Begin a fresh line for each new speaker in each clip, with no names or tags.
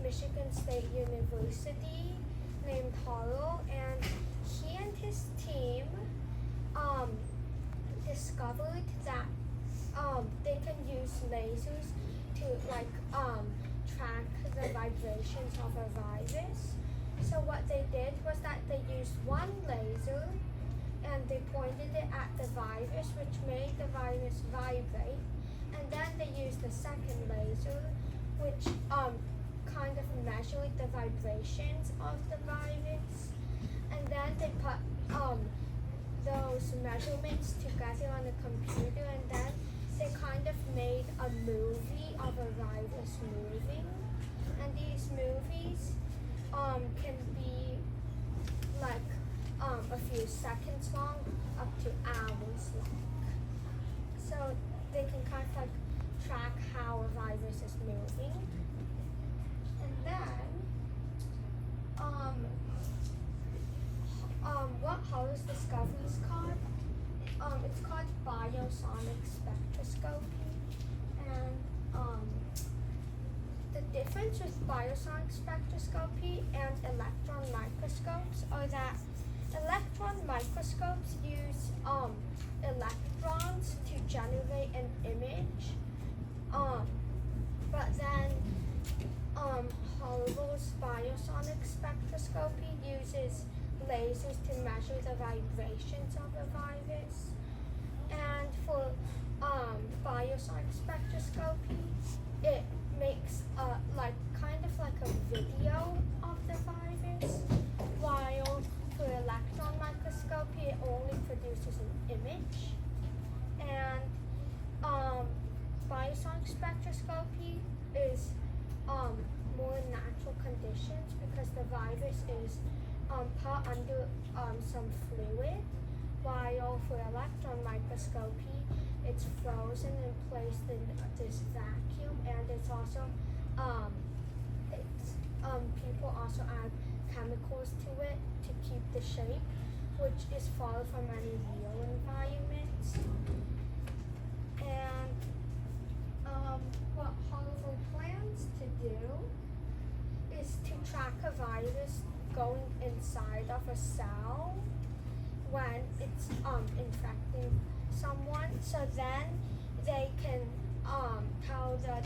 Michigan State University named Harrell, and he and his team um, discovered that they can use lasers to track the vibrations of a virus. So what they did was that they used one laser and they pointed it at the virus, which made the virus vibrate. And then they used the second laser, which kind of measured the vibrations of the virus. And then they put those measurements together on a computer, and then they kind of made a movie of a virus moving. And these movies can be like a few seconds long, up to hours long. So they can kind of like track how a virus is moving. And then what Harrell's discovery is called? It's called biosonic spectroscopy. And the difference with biosonic spectroscopy and electron microscopes are that electron microscopes use electrons to generate an image, but then Harvard's biosonic spectroscopy uses lasers to measure the vibrations of a virus. And for biosonic spectroscopy, it makes kind of like a video of the virus, while for electron microscopy, it only produces an image. And biosonic spectroscopy is more natural conditions because the virus is put under some fluid, while for electron microscopy, it's frozen and placed in this vacuum, and it's also people also add chemicals to it to keep the shape, which is far from any real environments. And what Harvard plans to do is to track a virus going inside of a cell when it's infecting someone, so then they can tell the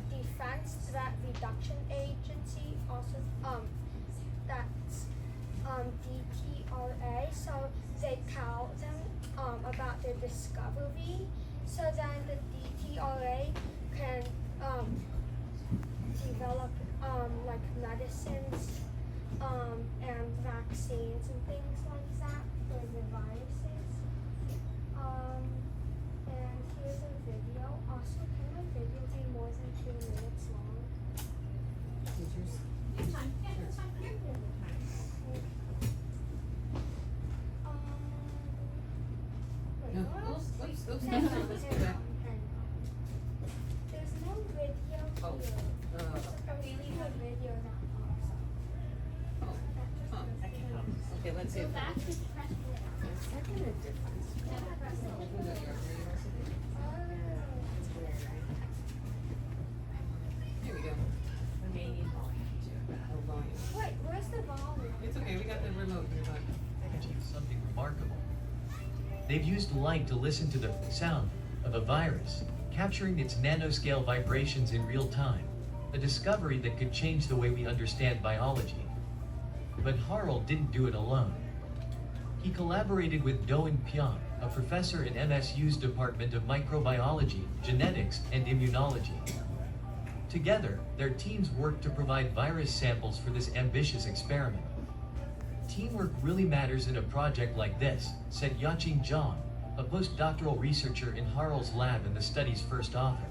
Defense Threat Reduction Agency, also that's DTRA, so they tell them about their discovery, so then the DTRA can develop like medicines and vaccines and things like that for the viruses. And here's a video. Also, can my video be more than 2 minutes long?
Teachers?
It's fine. Yeah, it's fine.
Wait,
No.
what?
Oops.
Hang on. There's no video
Oh.
here. I really have video that pops up. That just
Oh.
doesn't-
Okay, let's see
Go
if
back to press play.
Is that gonna difference?
Never press it.
Open up your university. It's weird, right? Here we go. We may need volume too. Oh, volume.
Wait, where's the volume?
It's okay, we got the remote here, bud.
Something remarkable. They've used light to listen to the sound of a virus, capturing its nanoscale vibrations in real time, a discovery that could change the way we understand biology. But Harrell didn't do it alone. He collaborated with Do-in Pyong, a professor in MSU's Department of Microbiology, Genetics, and Immunology. Together, their teams worked to provide virus samples for this ambitious experiment. Teamwork really matters in a project like this, said Yaqing Zhang, a postdoctoral researcher in Harrell's lab and the study's first author.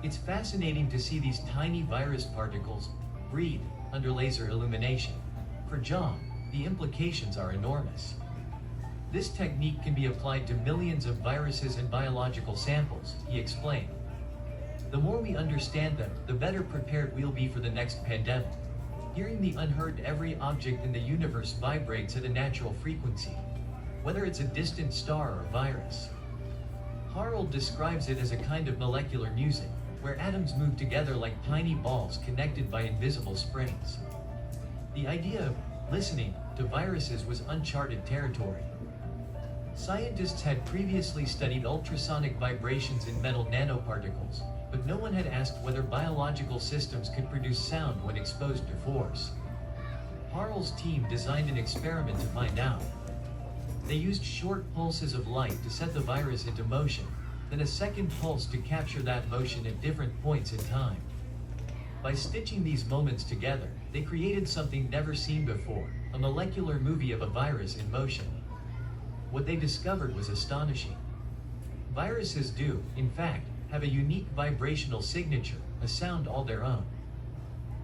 It's fascinating to see these tiny virus particles breathe under laser illumination. For Zhang, the implications are enormous. This technique can be applied to millions of viruses and biological samples, he explained. The more we understand them, the better prepared we'll be for the next pandemic. Hearing the unheard, every object in the universe vibrates at a natural frequency, whether it's a distant star or virus. Harrell describes it as a kind of molecular music, where atoms move together like tiny balls connected by invisible springs. The idea of listening to viruses was uncharted territory. Scientists had previously studied ultrasonic vibrations in metal nanoparticles, but no one had asked whether biological systems could produce sound when exposed to force. Harl's team designed an experiment to find out. They used short pulses of light to set the virus into motion, then a second pulse to capture that motion at different points in time. By stitching these moments together, they created something never seen before, a molecular movie of a virus in motion. What they discovered was astonishing. Viruses do, in fact, have a unique vibrational signature, a sound all their own.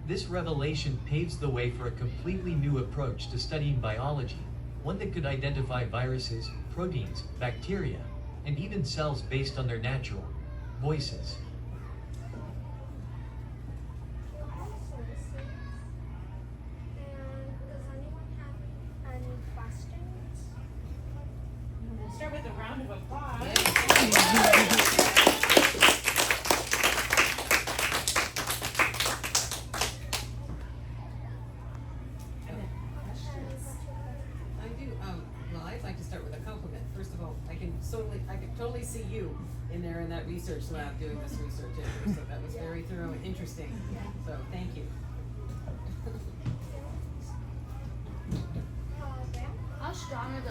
This revelation paves the way for a completely new approach to studying biology, one that could identify viruses, proteins, bacteria, and even cells based on their natural voices.
And does anyone have any questions?
We'll start with a round of applause.
I do. Well, I'd like to start with a compliment. First of all, I can totally see you in there in that research lab doing this research. So that was very thorough and interesting. So thank you.
Graham?
How strong are the